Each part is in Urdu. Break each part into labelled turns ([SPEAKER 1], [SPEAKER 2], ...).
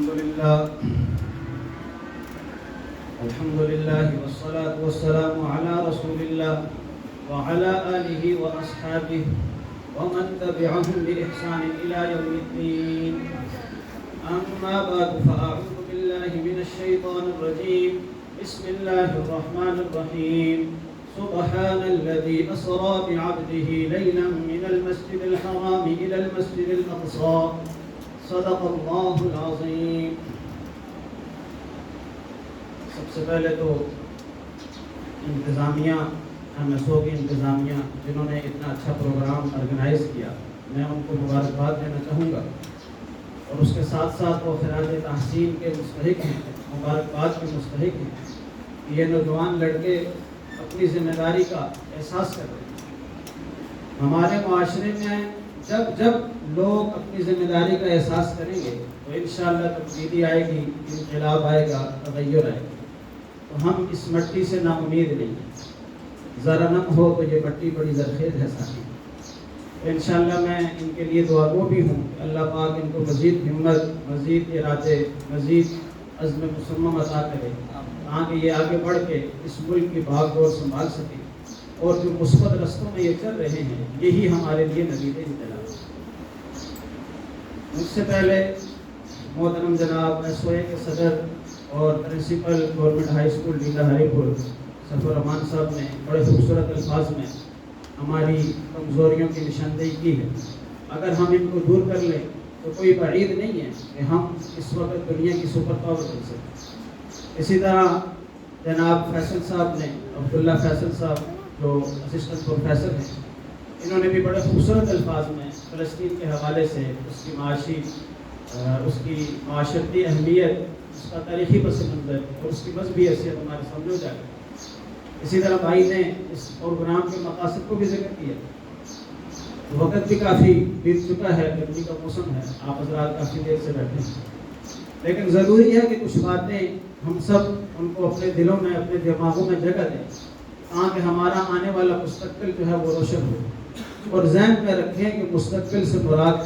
[SPEAKER 1] الحمد لله والصلاة والسلام على رسول الله وعلى آله وأصحابه ومن تبعهم بإحسان إلى يوم الدين. أما بعد فأعوذ بالله من الشيطان الرجيم. بسم الله الرحمن الرحيم. سبحان الذي أسرى بعبده ليلا من المسجد الحرام إلى المسجد الأقصى. صدق اللہ العظیم. سب سے پہلے تو انتظامیہ MSO کی انتظامیہ جنہوں نے اتنا اچھا پروگرام آرگنائز کیا، میں ان کو مبارکباد دینا چاہوں گا، اور اس کے ساتھ ساتھ وہ خراج تحسین کے مستحق ہیں، مبارکباد کے مستحق ہیں. یہ نوجوان لڑکے اپنی ذمہ داری کا احساس کر رہے ہیں. ہمارے معاشرے میں جب لوگ اپنی ذمہ داری کا احساس کریں گے تو انشاءاللہ تبدیلی آئے گی، انقلاب آئے گا، تغیر آئے گا. تو ہم اس مٹی سے نا امید نہیں ہیں. ذرا نم ہو تو یہ مٹی بڑی زرخیز ہے ساتھی. انشاءاللہ میں ان کے لیے دعا گو بھی ہوں کہ اللہ پاک ان کو مزید ہمت، مزید ارادے، مزید عزم مصمم عطا کرے تاکہ یہ آگے بڑھ کے اس ملک کی بھاگ دوڑ سنبھال سکے، اور جو مثبت رستوں میں یہ چل رہے ہیں یہی ہمارے لیے نوید انقلاب. مجھ سے پہلے محترم جناب SOA کے صدر اور پرنسپل گورنمنٹ ہائی اسکول ڈیلا ہری پور سفر امان صاحب نے بڑے خوبصورت الفاظ میں ہماری کمزوریوں کی نشاندہی کی ہے. اگر ہم ان کو دور کر لیں تو کوئی بعید نہیں ہے کہ ہم اس وقت دنیا کی سپر پاور بن سکیں. اسی طرح جناب فیصل صاحب نے، عبداللہ فیصل صاحب جو اسسٹنٹ پروفیسر ہیں، انہوں نے بھی بڑے خوبصورت الفاظ میں فلسطین کے حوالے سے اس کی معاشی، اس کی معاشرتی اہمیت، اس کا تاریخی پس منظر اور اس کی مذہبی حیثیت ہمارے سامنے ہو جائے. اسی طرح بھائی نے اس پروگرام کے مقاصد کو بھی ذکر کیا. وقت بھی کافی بیت چکا ہے، گرمی کا موسم ہے، آپ حضرات کافی دیر سے بیٹھے ہیں، لیکن ضروری ہے کہ کچھ باتیں ہم سب ان کو اپنے دلوں میں، اپنے دماغوں میں جگہ دیں تاکہ ہمارا آنے والا مستقبل جو ہے وہ روشن ہو. اور ذہن میں رکھیں کہ مستقبل سے مراد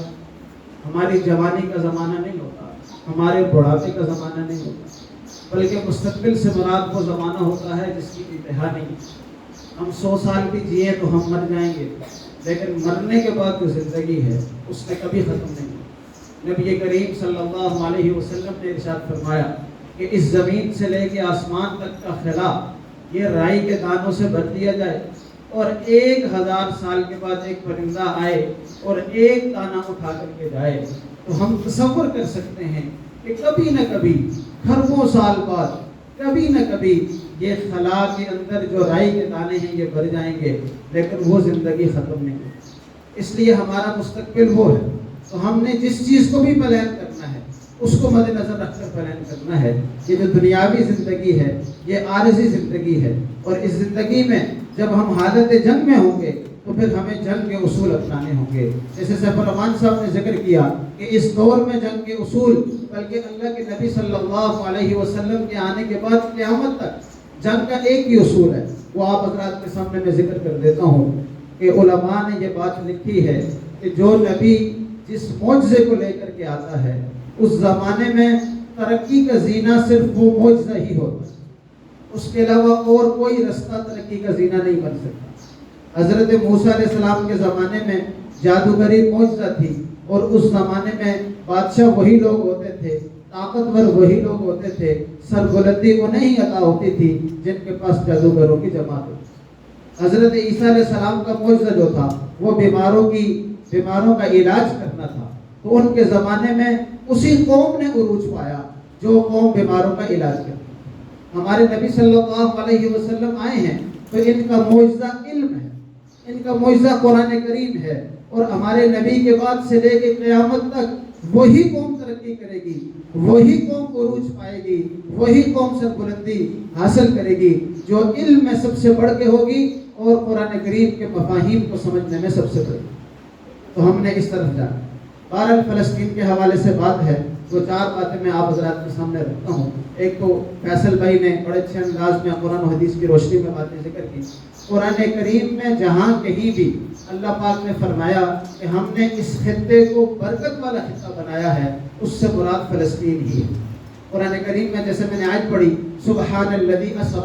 [SPEAKER 1] ہماری جوانی کا زمانہ نہیں ہوتا، ہمارے بڑھاپے کا زمانہ نہیں ہوتا، بلکہ مستقبل سے مراد وہ زمانہ ہوتا ہے جس کی انتہا نہیں. ہم 100 سال بھی جئیں تو ہم مر جائیں گے، لیکن مرنے کے بعد جو زندگی ہے اس میں کبھی ختم نہیں. نبی کریم صلی اللہ علیہ وسلم نے ارشاد فرمایا کہ اس زمین سے لے کے آسمان تک کا خلا یہ رائی کے دانوں سے بھر دیا جائے، اور 1000 سال کے بعد ایک پرندہ آئے اور ایک دانہ اٹھا کر کے جائے، تو ہم تصور کر سکتے ہیں کہ کبھی نہ کبھی خربوں سال بعد کبھی نہ کبھی یہ خلا کے اندر جو رائی کے دانے ہیں یہ بھر جائیں گے، لیکن وہ زندگی ختم نہیں ہوگی. اس لیے ہمارا مستقبل وہ ہے. تو ہم نے جس چیز کو بھی پلان کرنا ہے اس کو مد نظر رکھ کر پلان کرنا ہے. یہ جو دنیاوی زندگی ہے یہ عارضی زندگی ہے، اور اس زندگی میں جب ہم حالت جنگ میں ہوں گے تو پھر ہمیں جنگ کے اصول اپنانے ہوں گے. جیسے سفر امان صاحب نے ذکر کیا کہ اس دور میں جنگ کے اصول، بلکہ اللہ کے نبی صلی اللہ علیہ وسلم کے آنے کے بعد قیامت تک جنگ کا ایک ہی اصول ہے. وہ آپ حضرات کے سامنے میں ذکر کر دیتا ہوں کہ علماء نے یہ بات لکھی ہے کہ جو نبی جس معجزے کو لے کر کے آتا ہے اس زمانے میں ترقی کا زینہ صرف وہ معجزہ ہی ہوتا ہے، اس کے علاوہ اور کوئی رستہ ترقی کا زینہ نہیں بن سکتا. حضرت موسیٰ علیہ السلام کے زمانے میں جادوگری معجزہ تھی، اور اس زمانے میں بادشاہ وہی لوگ ہوتے تھے، طاقتور وہی لوگ ہوتے تھے، سربلندی انہیں ہی عطا ہوتی تھی جن کے پاس جادوگروں کی جماعت ہوتی. حضرت عیسیٰ علیہ السلام کا معجزہ جو تھا وہ بیماروں کا علاج کرنا تھا. تو ان کے زمانے میں اسی قوم نے عروج پایا جو قوم بیماروں کا علاج کرتی. ہمارے نبی صلی اللہ علیہ وسلم آئے ہیں تو ان کا معجزہ علم ہے، ان کا معجزہ قرآن کریم ہے، اور ہمارے نبی کے بعد سے لے کے قیامت تک وہی قوم ترقی کرے گی، وہی قوم عروج پائے گی، وہی قوم سربلندی حاصل کرے گی جو علم میں سب سے بڑھ کے ہوگی اور قرآن کریم کے مفاہیم کو سمجھنے میں سب سے بڑھ. تو ہم نے اس طرف جانا. بہرحال فلسطین کے حوالے سے بات ہے تو وہ 4 باتیں میں آپ حضرات کے سامنے رکھتا ہوں۔ ایک تو فیصل بھائی نے بڑے اچھے انداز میں قرآن و حدیث کی روشنی میں باتیں ذکر کی۔ قرآن کریم میں جہاں کہیں بھی اللہ پاک نے فرمایا کہ ہم نے اس خطے کو برکت والا خطہ بنایا ہے، اس سے مراد فلسطین ہی ہے۔ قرآن کریم میں جیسے میں نے آج پڑھی، سبحان الذی اسری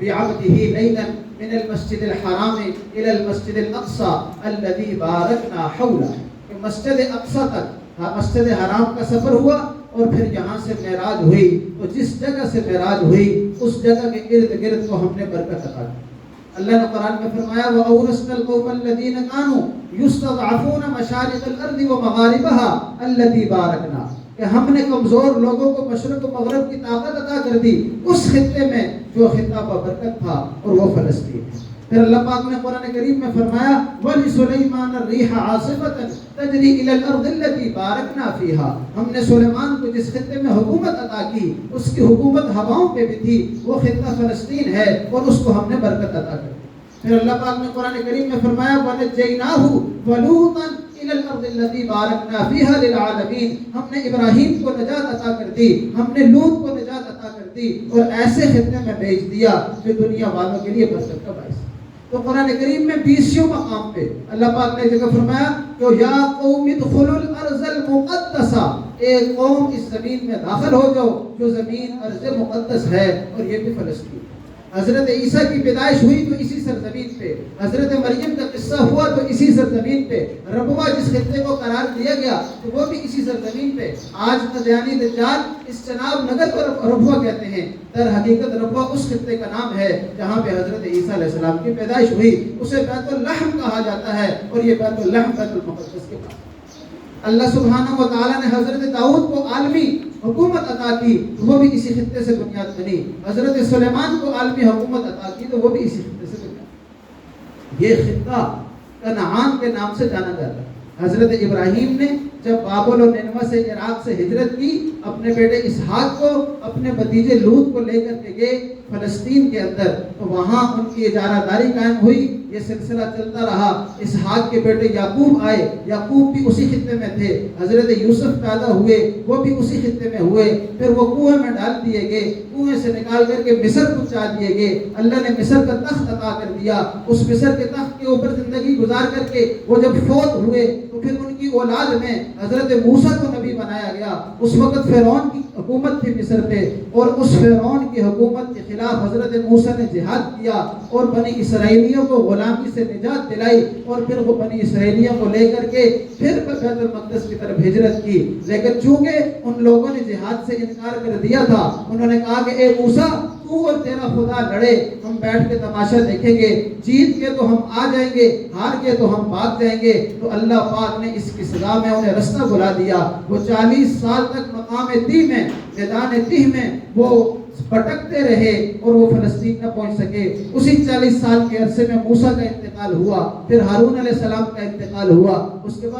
[SPEAKER 1] بعبدہ لیلا من المسجد الحرام الی المسجد الاقصی الذی بارکنا حولہ، کہ مسجد اقصی تک، مسجد حرام کا سفر ہوا اور پھر یہاں سے معراج ہوئی، تو جس جگہ سے معراج ہوئی اس جگہ کے ارد گرد کو ہم نے برکت عطا کی۔ اللہ نے قرآن میں فرمایا وَأَوْرَثْنَا الْقَوْمَ الَّذِينَ كَانُوا يُسْتَضْعَفُونَ مَشَارِقَ الْأَرْضِ وَمَغَارِبَهَا الَّتِي بَارَكْنَا، کہ ہم نے کمزور لوگوں کو مشرق و مغرب کی طاقت عطا کر دی اس خطے میں جو خطہ بابرکت تھا، اور وہ فلسطین ہے۔ پھر اللہ پاک نے قرآن کریم میں فرمایا وَلِسُلَيْمَانَ الرِّيحَ عَاصِفَةً تَجْرِي إِلَى الْأَرْضِ الَّتِي بَارَكْنَا فِيهَا، ہم نے سلیمان کو جس خطے میں حکومت عطا کی اس کی حکومت ہواؤں پہ بھی تھی، وہ خطہ فلسطین ہے اور اس کو ہم نے برکت عطا کر دی۔ پھر اللہ پاک نے قرآن کریم میں فرمایا وَنَجَّيْنَاهُ وَلُوطًا إِلَى الْأَرْضِ الَّتِي بَارَكْنَا فِيهَا لِلْعَالَمِينَ، ہم نے ابراہیم کو نجات عطا کر دی، ہم نے لوط کو نجات عطا کر دی اور ایسے خطے میں بھیج دیا جو دنیا والوں کے لیے برکت کا باعث ہے۔ تو قرآن کریم میں 20 مقام پہ اللہ پاک نے جگہ فرمایا کہ یا قوم ادخلوا الارض المقدسہ، اے قوم اس زمین میں داخل ہو جاؤ جو زمین ارض مقدس ہے، اور یہ بھی فلسطین۔ حضرت عیسیٰ کی پیدائش ہوئی تو اسی سرزمین پہ، حضرت مریم کا قصہ ہوا تو اسی سرزمین پہ، ربوہ جس خطے کو قرار دیا گیا تو وہ بھی اسی سرزمین پہ۔ آج قادیانی دجال اس چناب نگر کو ربوہ کہتے ہیں، در حقیقت ربوہ اس خطے کا نام ہے جہاں پہ حضرت عیسیٰ علیہ السلام کی پیدائش ہوئی، اسے بیت اللحم کہا جاتا ہے، اور یہ بیت اللحم بیت المقدس کے پاس۔ اللہ سبحانہ و تعالیٰ نے حضرت داؤد کو عالمی حکومت عطا کی، وہ بھی اسی خطے سے بنیاد بنی۔ حضرت سلیمان کو عالمی حکومت عطا کی تو وہ بھی اسی خطے سے بنیاد۔ یہ خطہ کنعان کے نام سے جانا جاتا ہے۔ حضرت ابراہیم نے جب بابل و نینوا سے عراق سے ہجرت کی، اپنے بیٹے اسحاق کو، اپنے بھتیجے لوط کو لے کر کے گئے فلسطین کے اندر، تو وہاں ان کی اجارہ داری قائم ہوئی، یہ سلسلہ چلتا رہا۔ اسحاق کے بیٹے یعقوب آئے، یعقوب بھی اسی خطے میں تھے، حضرت یوسف پیدا ہوئے، وہ بھی اسی خطے میں ہوئے، پھر وہ کنویں میں ڈال دیے گئے، کنویں سے نکال کر کے مصر پہنچا دیے گئے۔ اللہ نے مصر کا تخت عطا کر دیا، اس مصر کے تخت کے اوپر زندگی گزار کر کے وہ جب فوت ہوئے تو پھر ان کی اولاد میں حضرت موسیٰ کو نبی بنایا گیا۔ اس وقت فرعون کی حکومت تھی مصر پہ، اور اس فرعون کی حکومت کے خلاف حضرت موسیٰ نے جہاد کیا اور بنی اسرائیلیوں کو غلامی سے نجات دلائی، اور پھر وہ بنی اسرائیلیوں کو لے کر کے پھر بیت المقدس کی طرف ہجرت کی۔ لیکن چونکہ ان لوگوں نے جہاد سے انکار کر دیا تھا، انہوں نے کہا کہ اے موسیٰ تو اور تیرا خدا لڑے، ہم بیٹھ کے تماشا دیکھیں گے، جیت کے تو ہم آ جائیں گے، ہار کے تو ہم بھاگ جائیں گے۔ تو اللہ پاک نے اس کی سزا میں انہیں رستہ بلا دیا۔ وہ 40 سال تک مقام تیہ میں، میدان تیہ میں وہ بھٹکتے رہے اور وہ فلسطین نہ پہنچ سکے۔ اسی 40 سال کے عرصے میں موسیٰ کا انتقال ہوا، پھر ہارون علیہ السلام کا انتقال ہوا، اس کے بعد